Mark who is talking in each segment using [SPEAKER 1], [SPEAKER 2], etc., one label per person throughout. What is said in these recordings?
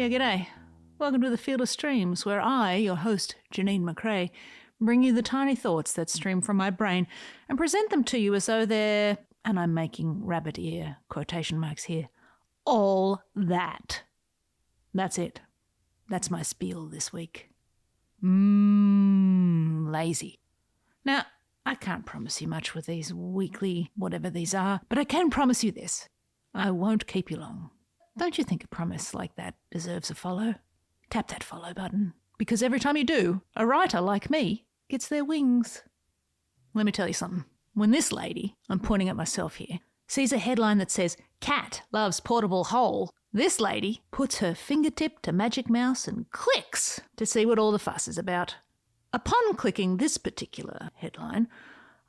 [SPEAKER 1] Yeah, g'day. Welcome to the Field of Streams, where I, your host, Janeen McCrae, bring you the tiny thoughts that stream from my brain and present them to you as though they're, and I'm making rabbit ear quotation marks here, all that. That's it. That's my spiel this week. Lazy. Now, I can't promise you much with these weekly whatever these are, but I can promise you this. I won't keep you long. Don't you think a promise like that deserves a follow? Tap that follow button, because every time you do, a writer like me gets their wings. Let me tell you something. When this lady, I'm pointing at myself here, sees a headline that says, "Cat loves portable hole," this lady puts her fingertip to Magic Mouse and clicks to see what all the fuss is about. Upon clicking this particular headline,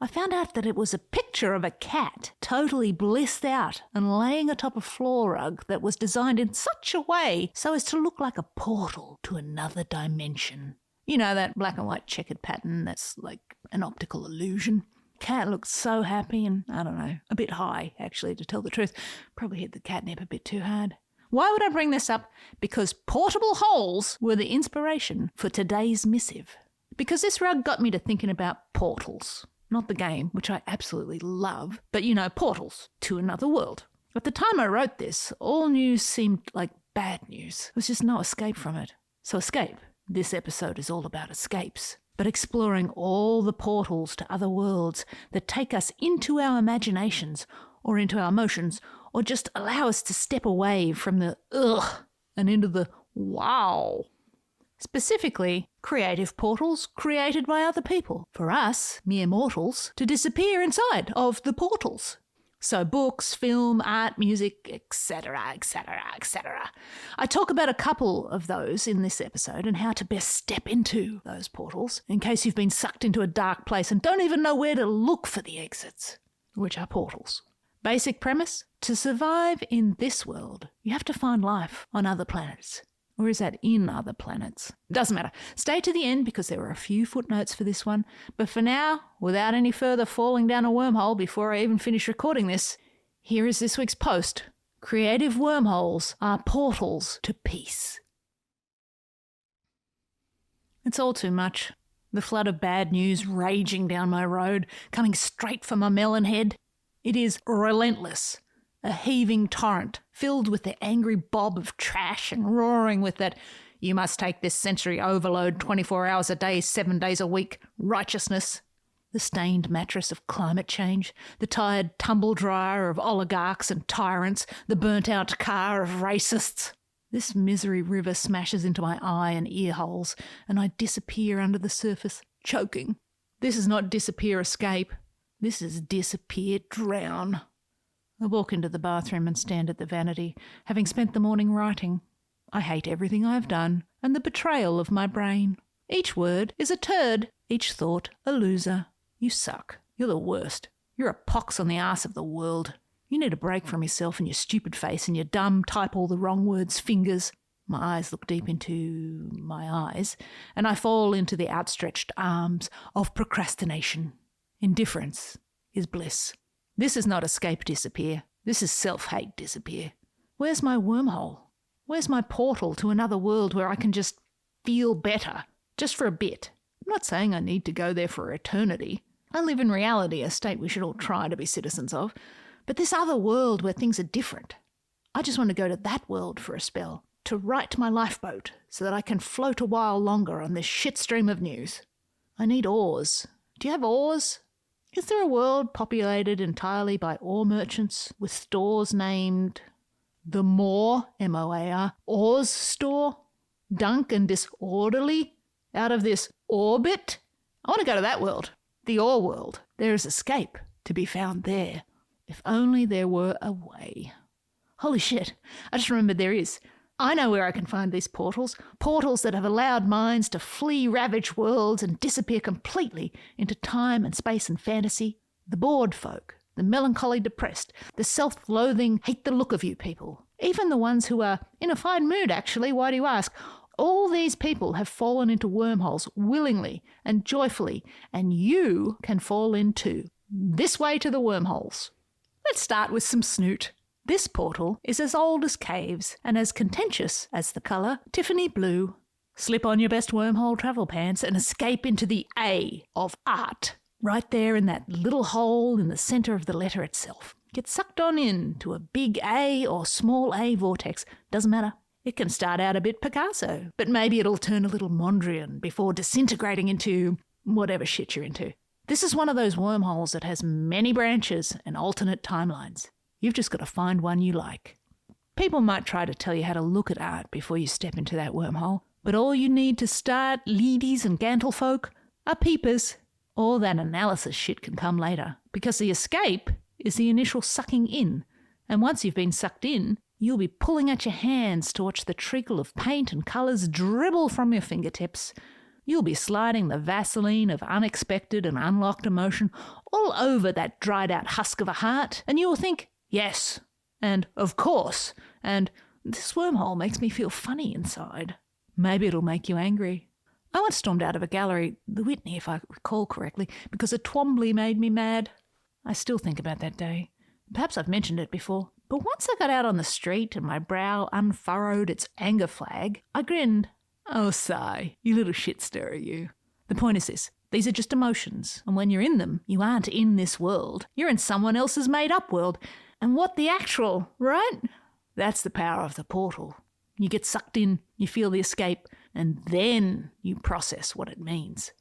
[SPEAKER 1] I found out that it was a picture of a cat totally blissed out and laying atop a floor rug that was designed in such a way so as to look like a portal to another dimension. You know, that black and white checkered pattern that's like an optical illusion. Cat looked so happy and, I don't know, a bit high, actually, to tell the truth. Probably hit the catnip a bit too hard. Why would I bring this up? Because portable holes were the inspiration for today's missive. Because this rug got me to thinking about portals. Not the game, which I absolutely love, but you know, portals to another world. At the time I wrote this, all news seemed like bad news. There was just no escape from it. So escape. This episode is all about escapes, but exploring all the portals to other worlds that take us into our imaginations or into our emotions, or just allow us to step away from the ugh and into the wow. Specifically, creative portals created by other people. For us, mere mortals, to disappear inside of the portals. So books, film, art, music, etc., etc., etc. I talk about a couple of those in this episode and how to best step into those portals in case you've been sucked into a dark place and don't even know where to look for the exits, which are portals. Basic premise: to survive in this world, you have to find life on other planets. Or is that in other planets? Doesn't matter. Stay to the end because there are a few footnotes for this one. But for now, without any further falling down a wormhole before I even finish recording this, here is this week's post. Creative wormholes are portals to peace. It's all too much. The flood of bad news raging down my road, coming straight for my melon head. It is relentless. A heaving torrent, filled with the angry bob of trash and roaring with that "you must take this sensory overload 24 hours a day, 7 days a week" righteousness. The stained mattress of climate change, the tired tumble dryer of oligarchs and tyrants, the burnt-out car of racists. This misery river smashes into my eye and ear holes, and I disappear under the surface, choking. This is not disappear escape. This is disappear drown. I walk into the bathroom and stand at the vanity, having spent the morning writing. I hate everything I've done and the betrayal of my brain. Each word is a turd, each thought a loser. You suck. You're the worst. You're a pox on the arse of the world. You need a break from yourself and your stupid face and your dumb, type all the wrong words fingers. My eyes look deep into my eyes, and I fall into the outstretched arms of procrastination. Indifference is bliss. This is not escape disappear. This is self-hate disappear. Where's my wormhole? Where's my portal to another world where I can just feel better, just for a bit? I'm not saying I need to go there for eternity. I live in reality, a state we should all try to be citizens of. But this other world where things are different, I just want to go to that world for a spell, to right my lifeboat so that I can float a while longer on this shitstream of news. I need oars. Do you have oars? Is there a world populated entirely by ore merchants with stores named the Moor, M-O-A-R, Oars Store, Dunk and Disorderly, out of this orbit? I want to go to that world, the ore world. There is escape to be found there. If only there were a way. Holy shit, I just remembered there is. I know where I can find these portals that have allowed minds to flee ravaged worlds and disappear completely into time and space and fantasy. The bored folk, the melancholy depressed, the self-loathing, hate the look of you people. Even the ones who are in a fine mood, actually, why do you ask? All these people have fallen into wormholes willingly and joyfully, and you can fall in too. This way to the wormholes. Let's start with some snoot. This portal is as old as caves and as contentious as the colour Tiffany blue. Slip on your best wormhole travel pants and escape into the A of art. Right there in that little hole in the centre of the letter itself. Get sucked on in to a big A or small a vortex. Doesn't matter. It can start out a bit Picasso, but maybe it'll turn a little Mondrian before disintegrating into whatever shit you're into. This is one of those wormholes that has many branches and alternate timelines. You've just got to find one you like. People might try to tell you how to look at art before you step into that wormhole, but all you need to start leadies and gantlefolk are peepers. All that analysis shit can come later, because the escape is the initial sucking in, and once you've been sucked in, you'll be pulling at your hands to watch the trickle of paint and colours dribble from your fingertips. You'll be sliding the Vaseline of unexpected and unlocked emotion all over that dried-out husk of a heart, and you'll think, yes, and of course, and this wormhole makes me feel funny inside. Maybe it'll make you angry. I once stormed out of a gallery, the Whitney if I recall correctly, because a Twombly made me mad. I still think about that day. Perhaps I've mentioned it before, but once I got out on the street and my brow unfurrowed its anger flag, I grinned. Oh, sigh, you little shit stirrer, you. The point is this. These are just emotions, and when you're in them, you aren't in this world. You're in someone else's made-up world. And what the actual, right? That's the power of the portal. You get sucked in, you feel the escape, and then you process what it means.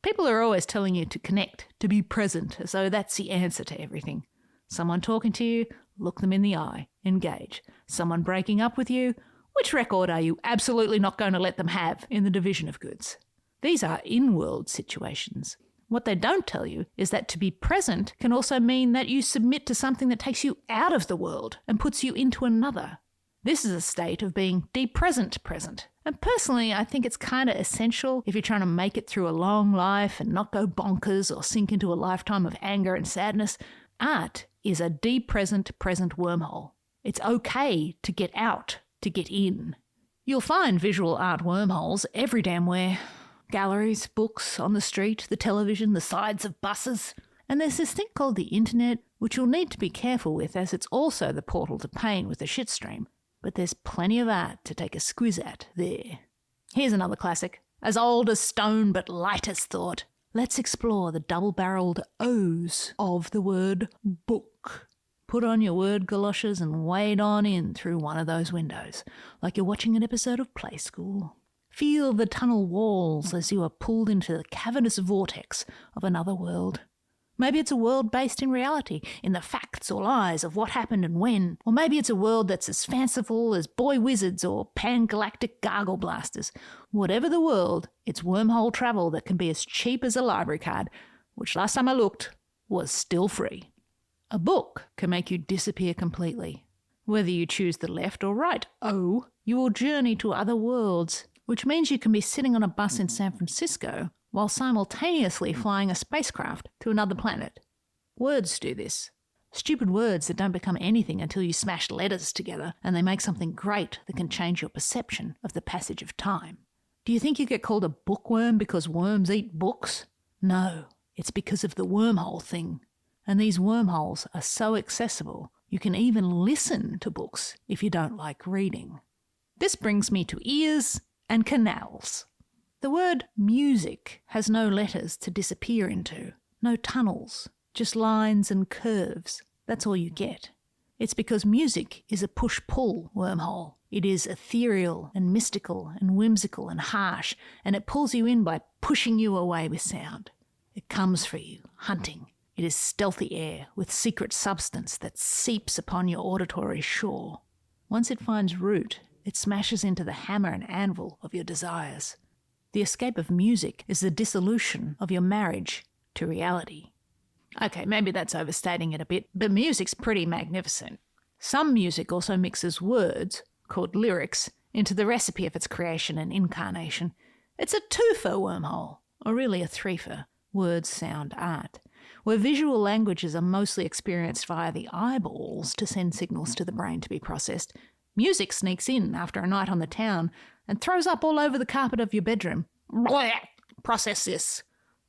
[SPEAKER 1] People are always telling you to connect, to be present, as though that's the answer to everything. Someone talking to you, look them in the eye, engage. Someone breaking up with you, which record are you absolutely not going to let them have in the division of goods? These are in-world situations. What they don't tell you is that to be present can also mean that you submit to something that takes you out of the world and puts you into another. This is a state of being depresent present. And personally, I think it's kind of essential if you're trying to make it through a long life and not go bonkers or sink into a lifetime of anger and sadness. Art is a depresent present wormhole. It's okay to get out, to get in. You'll find visual art wormholes every damn where. Galleries, books, on the street, the television, the sides of buses. And there's this thing called the internet, which you'll need to be careful with as it's also the portal to pain with the shitstream. But there's plenty of art to take a squiz at there. Here's another classic. As old as stone but light as thought. Let's explore the double-barreled O's of the word book. Put on your word galoshes and wade on in through one of those windows, like you're watching an episode of Playschool. Feel the tunnel walls as you are pulled into the cavernous vortex of another world. Maybe it's a world based in reality, in the facts or lies of what happened and when. Or maybe it's a world that's as fanciful as boy wizards or pan-galactic gargle blasters. Whatever the world, it's wormhole travel that can be as cheap as a library card, which last time I looked was still free. A book can make you disappear completely. Whether you choose the left or right O, you will journey to other worlds, which means you can be sitting on a bus in San Francisco while simultaneously flying a spacecraft to another planet. Words do this. Stupid words that don't become anything until you smash letters together and they make something great that can change your perception of the passage of time. Do you think you get called a bookworm because worms eat books? No, it's because of the wormhole thing. And these wormholes are so accessible, you can even listen to books if you don't like reading. This brings me to ears and canals. The word music has no letters to disappear into, no tunnels, just lines and curves. That's all you get. It's because music is a push-pull wormhole. It is ethereal and mystical and whimsical and harsh, and it pulls you in by pushing you away with sound. It comes for you, hunting. It is stealthy air with secret substance that seeps upon your auditory shore. Once it finds root, it smashes into the hammer and anvil of your desires. The escape of music is the dissolution of your marriage to reality. Okay, maybe that's overstating it a bit, but music's pretty magnificent. Some music also mixes words, called lyrics, into the recipe of its creation and incarnation. It's a twofer wormhole, or really a threefer, words, sound, art, where visual languages are mostly experienced via the eyeballs to send signals to the brain to be processed. Music sneaks in after a night on the town and throws up all over the carpet of your bedroom. Blah, process this.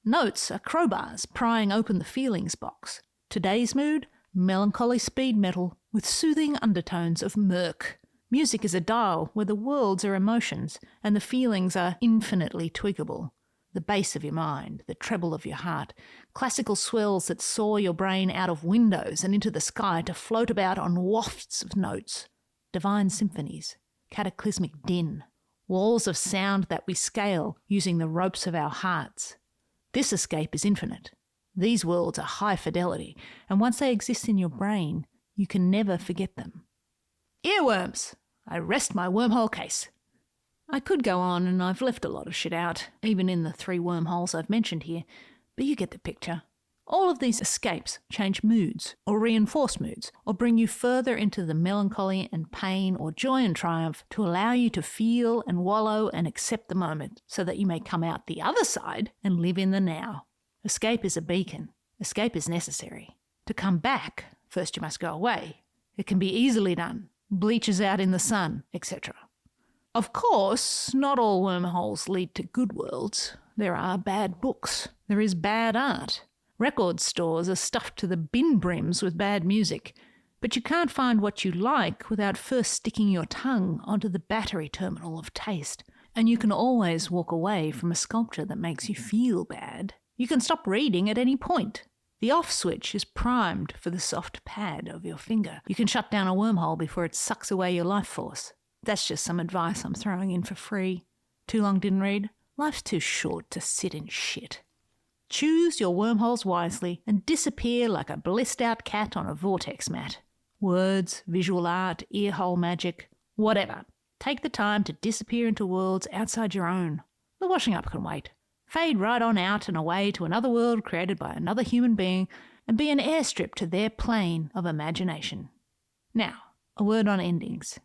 [SPEAKER 1] Notes are crowbars prying open the feelings box. Today's mood? melancholy speed metal with soothing undertones of murk. Music is a dial where the worlds are emotions and the feelings are infinitely tweakable. The bass of your mind, the treble of your heart, classical swells that soar your brain out of windows and into the sky to float about on wafts of notes, divine symphonies, cataclysmic din, walls of sound that we scale using the ropes of our hearts. This escape is infinite. These worlds are high fidelity, and once they exist in your brain, you can never forget them. Earworms! I rest my wormhole case. I could go on, and I've left a lot of shit out, even in the 3 wormholes I've mentioned here, but you get the picture. All of these escapes change moods, or reinforce moods, or bring you further into the melancholy and pain or joy and triumph to allow you to feel and wallow and accept the moment, so that you may come out the other side and live in the now. Escape is a beacon. Escape is necessary. To come back, first you must go away. It can be easily done. Bleaches out in the sun, etc. Of course, not all wormholes lead to good worlds. There are bad books. There is bad art. Record stores are stuffed to the bin brims with bad music. But you can't find what you like without first sticking your tongue onto the battery terminal of taste. And you can always walk away from a sculpture that makes you feel bad. You can stop reading at any point. The off switch is primed for the soft pad of your finger. You can shut down a wormhole before it sucks away your life force. That's just some advice I'm throwing in for free. Too long didn't read? Life's too short to sit in shit. Choose your wormholes wisely and disappear like a blissed out cat on a vortex mat. Words, visual art, earhole magic, whatever. Take the time to disappear into worlds outside your own. The washing up can wait. Fade right on out and away to another world created by another human being and be an airstrip to their plane of imagination. Now, a word on endings.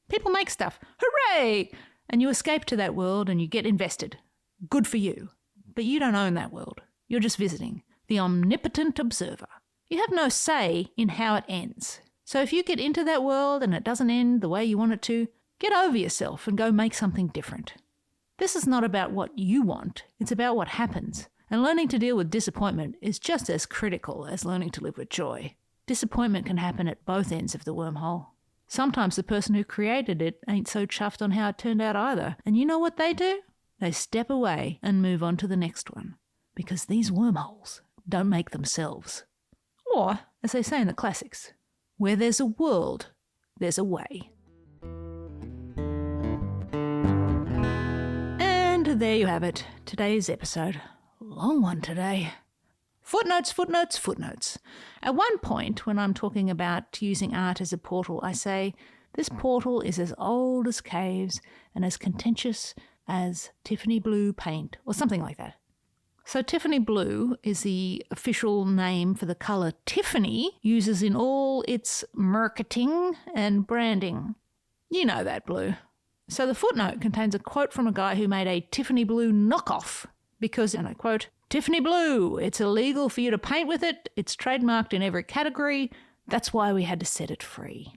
[SPEAKER 1] People make stuff. Hooray! And you escape to that world and you get invested. Good for you. But you don't own that world. You're just visiting. The omnipotent observer. You have no say in how it ends. So if you get into that world and it doesn't end the way you want it to, get over yourself and go make something different. This is not about what you want, it's about what happens. And learning to deal with disappointment is just as critical as learning to live with joy. Disappointment can happen at both ends of the wormhole. Sometimes the person who created it ain't so chuffed on how it turned out either. And you know what they do? They step away and move on to the next one. Because these wormholes don't make themselves. Or, as they say in the classics, where there's a world, there's a way. And there you have it, today's episode. Long one today. Footnotes, footnotes, footnotes. At one point, when I'm talking about using art as a portal, I say, this portal is as old as caves and as contentious as Tiffany Blue paint, or something like that. So Tiffany Blue is the official name for the colour Tiffany uses in all its marketing and branding. You know that blue. So the footnote contains a quote from a guy who made a Tiffany Blue knockoff because, and I quote, Tiffany Blue, it's illegal for you to paint with it, it's trademarked in every category, that's why we had to set it free.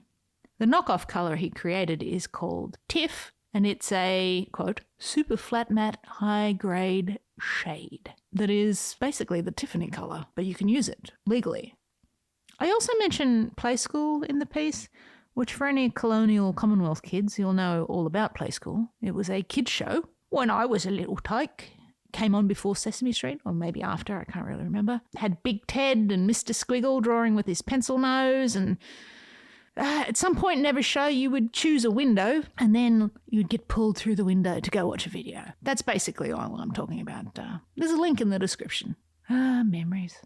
[SPEAKER 1] The knockoff colour he created is called Tiff, and it's a, quote, super flat matte high grade shade that is basically the Tiffany colour, but you can use it legally. I also mention Playschool in the piece, which for any colonial Commonwealth kids, you'll know all about Playschool. It was a kids show when I was a little tyke. Came on before Sesame Street, or maybe after, I can't really remember. Had Big Ted and Mr. Squiggle drawing with his pencil nose, and at some point in every show you would choose a window and then you'd get pulled through the window to go watch a video. That's basically all I'm talking about. There's a link in the description. Memories.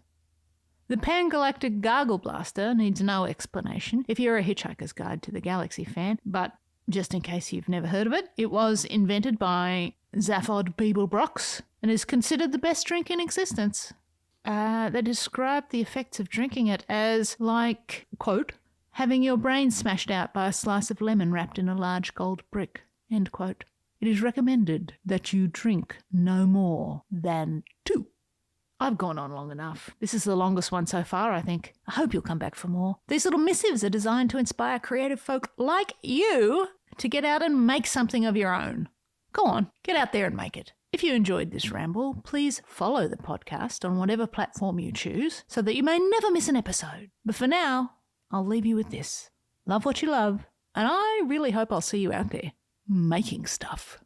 [SPEAKER 1] The Pan-Galactic Gargle Blaster needs no explanation if you're a Hitchhiker's Guide to the Galaxy fan, but just in case you've never heard of it, it was invented by Zaphod Beeblebrox and is considered the best drink in existence. They describe the effects of drinking it as like, quote, having your brain smashed out by a slice of lemon wrapped in a large gold brick, end quote. It is recommended that you drink no more than 2. I've gone on long enough. This is the longest one so far, I think. I hope you'll come back for more. These little missives are designed to inspire creative folk like you to get out and make something of your own. Go on, get out there and make it. If you enjoyed this ramble, please follow the podcast on whatever platform you choose so that you may never miss an episode. But for now, I'll leave you with this. Love what you love, and I really hope I'll see you out there making stuff.